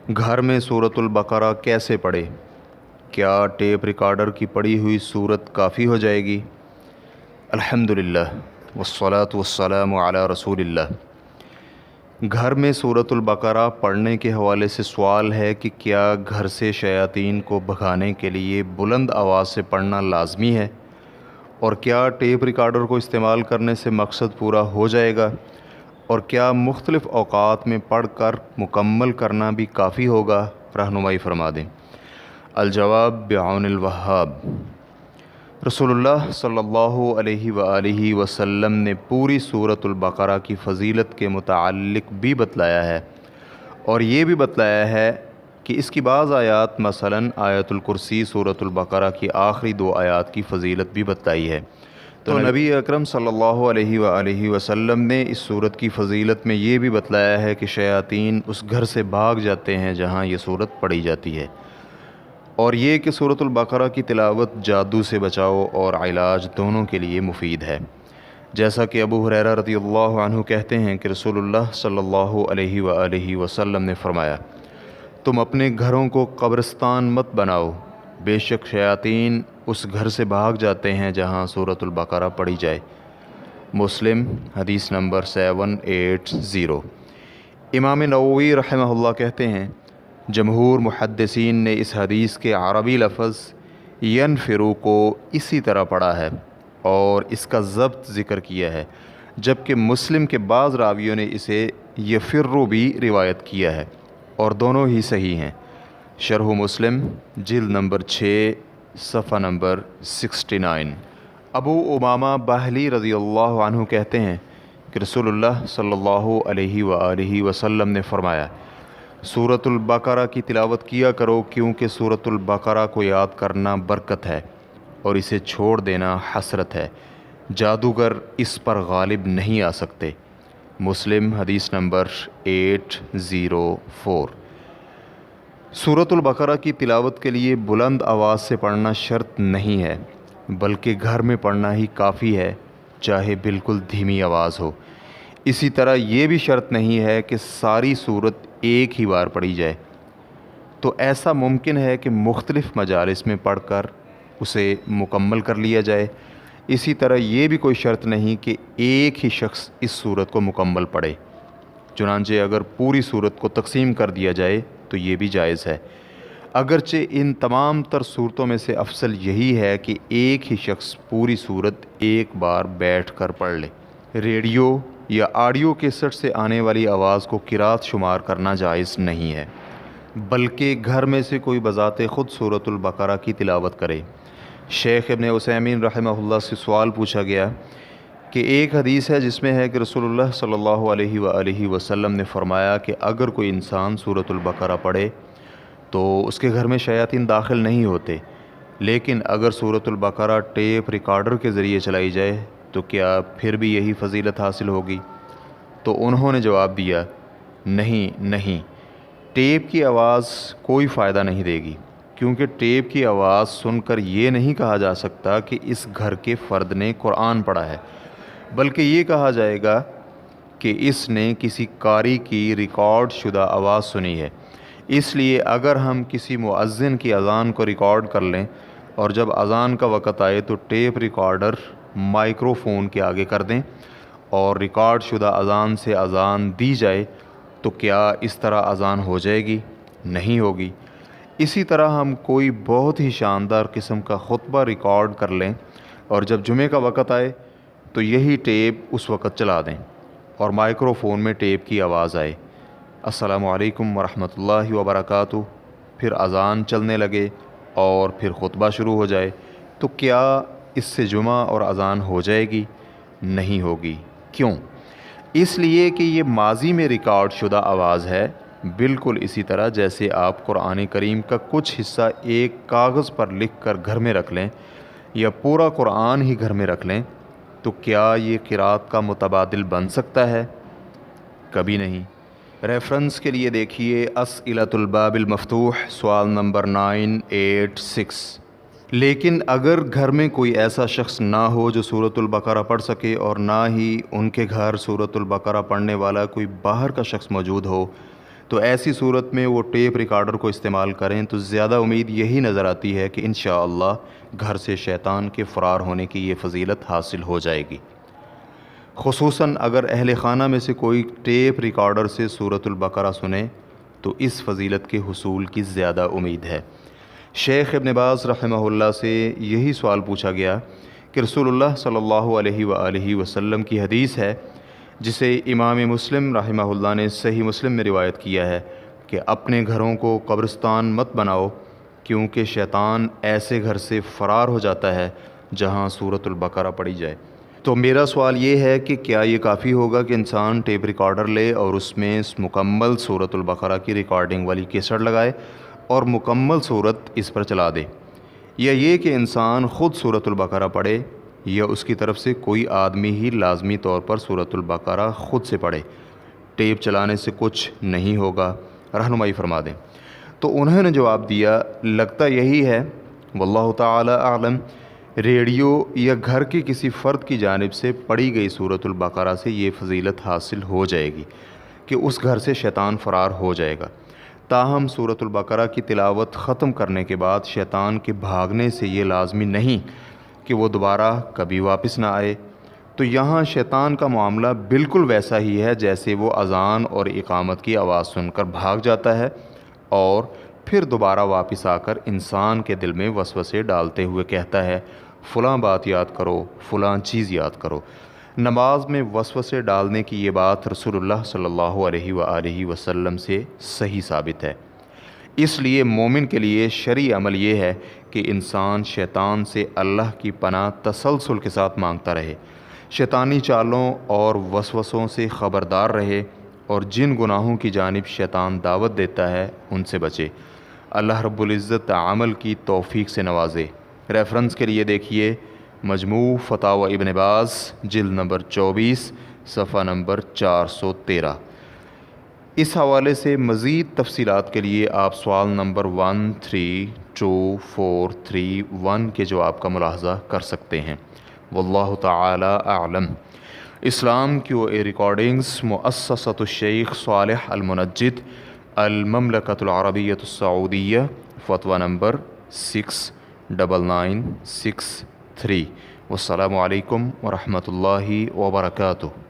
گھر میں سورۃ البقرہ کیسے پڑھے؟ کیا ٹیپ ریکارڈر کی پڑھی ہوئی صورت کافی ہو جائے گی؟ الحمدللہ والصلاة والسلام علی رسول اللہ۔ گھر میں سورۃ البقرہ پڑھنے کے حوالے سے سوال ہے کہ کیا گھر سے شیاطین کو بھگانے کے لیے بلند آواز سے پڑھنا لازمی ہے، اور کیا ٹیپ ریکارڈر کو استعمال کرنے سے مقصد پورا ہو جائے گا، اور کیا مختلف اوقات میں پڑھ کر مکمل کرنا بھی کافی ہوگا؟ رہنمائی فرما دیں۔ الجواب بعون الوہاب۔ رسول اللہ صلی اللہ علیہ وآلہ وسلم نے پوری سورۃ البقرہ کی فضیلت کے متعلق بھی بتلایا ہے، اور یہ بھی بتلایا ہے کہ اس کی بعض آیات مثلاً آیت الکرسی سورۃ البقرہ کی آخری 2 آیات کی فضیلت بھی بتلائی ہے۔ تو نبی اکرم صلی اللہ علیہ وآلہ وسلم نے اس سورت کی فضیلت میں یہ بھی بتلایا ہے کہ شیاطین اس گھر سے بھاگ جاتے ہیں جہاں یہ سورت پڑھی جاتی ہے، اور یہ کہ سورۃ البقرہ کی تلاوت جادو سے بچاؤ اور علاج دونوں کے لیے مفید ہے۔ جیسا کہ ابو ہریرہ رضی اللہ عنہ کہتے ہیں کہ رسول اللہ صلی اللہ علیہ وآلہ وسلم نے فرمایا، تم اپنے گھروں کو قبرستان مت بناؤ، بے شک شیاطین اس گھر سے بھاگ جاتے ہیں جہاں سورۃ البقرہ پڑھی جائے۔ مسلم حدیث نمبر 780۔ امام نووی رحمہ اللہ کہتے ہیں، جمہور محدثین نے اس حدیث کے عربی لفظ ینفرو کو اسی طرح پڑھا ہے اور اس کا ضبط ذکر کیا ہے، جبکہ مسلم کے بعض راویوں نے اسے یفرو بھی روایت کیا ہے، اور دونوں ہی صحیح ہیں۔ شرح مسلم جلد نمبر 6 صفحہ نمبر 69۔ ابو امامہ باہلی رضی اللہ عنہ کہتے ہیں کہ رسول اللہ صلی اللہ علیہ وآلہ وسلم نے فرمایا، سورۃ البقرہ کی تلاوت کیا کرو، کیونکہ سورۃ البقرہ کو یاد کرنا برکت ہے اور اسے چھوڑ دینا حسرت ہے، جادوگر اس پر غالب نہیں آ سکتے۔ مسلم حدیث نمبر 804۔ سورۃ البقرہ کی تلاوت کے لیے بلند آواز سے پڑھنا شرط نہیں ہے، بلکہ گھر میں پڑھنا ہی کافی ہے، چاہے بالکل دھیمی آواز ہو۔ اسی طرح یہ بھی شرط نہیں ہے کہ ساری سورت ایک ہی بار پڑھی جائے، تو ایسا ممکن ہے کہ مختلف مجالس میں پڑھ کر اسے مکمل کر لیا جائے۔ اسی طرح یہ بھی کوئی شرط نہیں کہ ایک ہی شخص اس سورت کو مکمل پڑھے، چنانچہ اگر پوری سورت کو تقسیم کر دیا جائے تو یہ بھی جائز ہے۔ اگرچہ ان تمام تر صورتوں میں سے افضل یہی ہے کہ ایک ہی شخص پوری سورت ایک بار بیٹھ کر پڑھ لے۔ ریڈیو یا آڈیو کیسٹ سے آنے والی آواز کو قرات شمار کرنا جائز نہیں ہے، بلکہ گھر میں سے کوئی بذات خود سورۃ البقرہ کی تلاوت کرے۔ شیخ ابن عثیمین رحمہ اللہ سے سوال پوچھا گیا کہ ایک حدیث ہے جس میں ہے کہ رسول اللہ صلی اللہ علیہ وآلہ وسلم نے فرمایا کہ اگر کوئی انسان سورۃ البقرہ پڑھے تو اس کے گھر میں شیاطین داخل نہیں ہوتے، لیکن اگر سورۃ البقرہ ٹیپ ریکارڈر کے ذریعے چلائی جائے تو کیا پھر بھی یہی فضیلت حاصل ہوگی؟ تو انہوں نے جواب دیا، نہیں، ٹیپ کی آواز کوئی فائدہ نہیں دے گی، کیونکہ ٹیپ کی آواز سن کر یہ نہیں کہا جا سکتا کہ اس گھر کے فرد نے قرآن پڑھا ہے، بلکہ یہ کہا جائے گا کہ اس نے کسی قاری کی ریکارڈ شدہ آواز سنی ہے۔ اس لیے اگر ہم کسی مؤذن کی اذان کو ریکارڈ کر لیں اور جب اذان کا وقت آئے تو ٹیپ ریکارڈر مائکرو فون کے آگے کر دیں اور ریکارڈ شدہ اذان سے اذان دی جائے، تو کیا اس طرح اذان ہو جائے گی؟ نہیں ہوگی۔ اسی طرح ہم کوئی بہت ہی شاندار قسم کا خطبہ ریکارڈ کر لیں اور جب جمعے کا وقت آئے تو یہی ٹیپ اس وقت چلا دیں اور مائکرو فون میں ٹیپ کی آواز آئے، السلام علیکم ورحمۃ اللہ وبرکاتہ، پھر اذان چلنے لگے اور پھر خطبہ شروع ہو جائے، تو کیا اس سے جمعہ اور اذان ہو جائے گی؟ نہیں ہوگی۔ کیوں؟ اس لیے کہ یہ ماضی میں ریکارڈ شدہ آواز ہے، بالکل اسی طرح جیسے آپ قرآن کریم کا کچھ حصہ ایک کاغذ پر لکھ کر گھر میں رکھ لیں یا پورا قرآن ہی گھر میں رکھ لیں، تو کیا یہ قرات کا متبادل بن سکتا ہے؟ کبھی نہیں۔ ریفرنس کے لیے دیکھیے اسئلۃ الباب المفتوح سوال نمبر 986۔ لیکن اگر گھر میں کوئی ایسا شخص نہ ہو جو سورۃ البقرہ پڑھ سکے اور نہ ہی ان کے گھر سورۃ البقرہ پڑھنے والا کوئی باہر کا شخص موجود ہو، تو ایسی صورت میں وہ ٹیپ ریکارڈر کو استعمال کریں تو زیادہ امید یہی نظر آتی ہے کہ انشاءاللہ گھر سے شیطان کے فرار ہونے کی یہ فضیلت حاصل ہو جائے گی۔ خصوصاً اگر اہل خانہ میں سے کوئی ٹیپ ریکارڈر سے سورۃ البقرہ سنے تو اس فضیلت کے حصول کی زیادہ امید ہے۔ شیخ ابن باز رحمہ اللہ سے یہی سوال پوچھا گیا کہ رسول اللہ صلی اللہ علیہ وآلہ وسلم کی حدیث ہے جسے امام مسلم رحمہ اللہ نے صحیح مسلم میں روایت کیا ہے کہ اپنے گھروں کو قبرستان مت بناؤ کیونکہ شیطان ایسے گھر سے فرار ہو جاتا ہے جہاں سورۃ البقرہ پڑھی جائے۔ تو میرا سوال یہ ہے کہ کیا یہ کافی ہوگا کہ انسان ٹیپ ریکارڈر لے اور اس میں مکمل سورۃ البقرہ کی ریکارڈنگ والی کیسٹ لگائے اور مکمل سورت اس پر چلا دے، یا یہ کہ انسان خود سورۃ البقرہ پڑھے یا اس کی طرف سے کوئی آدمی ہی لازمی طور پر سورۃ البقرہ خود سے پڑھے؟ ٹیپ چلانے سے کچھ نہیں ہوگا، رہنمائی فرما دیں۔ تو انہوں نے جواب دیا، لگتا یہی ہے، واللہ تعالی اعلم، ریڈیو یا گھر کے کسی فرد کی جانب سے پڑھی گئی سورۃ البقرہ سے یہ فضیلت حاصل ہو جائے گی کہ اس گھر سے شیطان فرار ہو جائے گا۔ تاہم سورۃ البقرہ کی تلاوت ختم کرنے کے بعد شیطان کے بھاگنے سے یہ لازمی نہیں کہ وہ دوبارہ کبھی واپس نہ آئے۔ تو یہاں شیطان کا معاملہ بالکل ویسا ہی ہے جیسے وہ اذان اور اقامت کی آواز سن کر بھاگ جاتا ہے اور پھر دوبارہ واپس آ کر انسان کے دل میں وسوسے ڈالتے ہوئے کہتا ہے فلاں بات یاد کرو، فلاں چیز یاد کرو۔ نماز میں وسوسے ڈالنے کی یہ بات رسول اللہ صلی اللہ علیہ وآلہ وسلم سے صحیح ثابت ہے۔ اس لیے مومن کے لیے شرعی عمل یہ ہے کہ انسان شیطان سے اللہ کی پناہ تسلسل کے ساتھ مانگتا رہے، شیطانی چالوں اور وسوسوں سے خبردار رہے اور جن گناہوں کی جانب شیطان دعوت دیتا ہے ان سے بچے۔ اللہ رب العزت عمل کی توفیق سے نوازے۔ ریفرنس کے لیے دیکھیے مجموع فتاوی ابن باز جلد نمبر 24 صفحہ نمبر 413۔ اس حوالے سے مزید تفصیلات کے لیے آپ سوال نمبر 132431 کے جواب کا ملاحظہ کر سکتے ہیں۔ واللہ تعالی اعلم۔ اسلام کیو اے ریکارڈنگز، مؤسسۃ الشیخ صالح المنجد، المملکۃ العربیۃ السعودیہ، فتویٰ نمبر 69963۔ والسلام علیکم ورحمۃ اللہ وبرکاتہ۔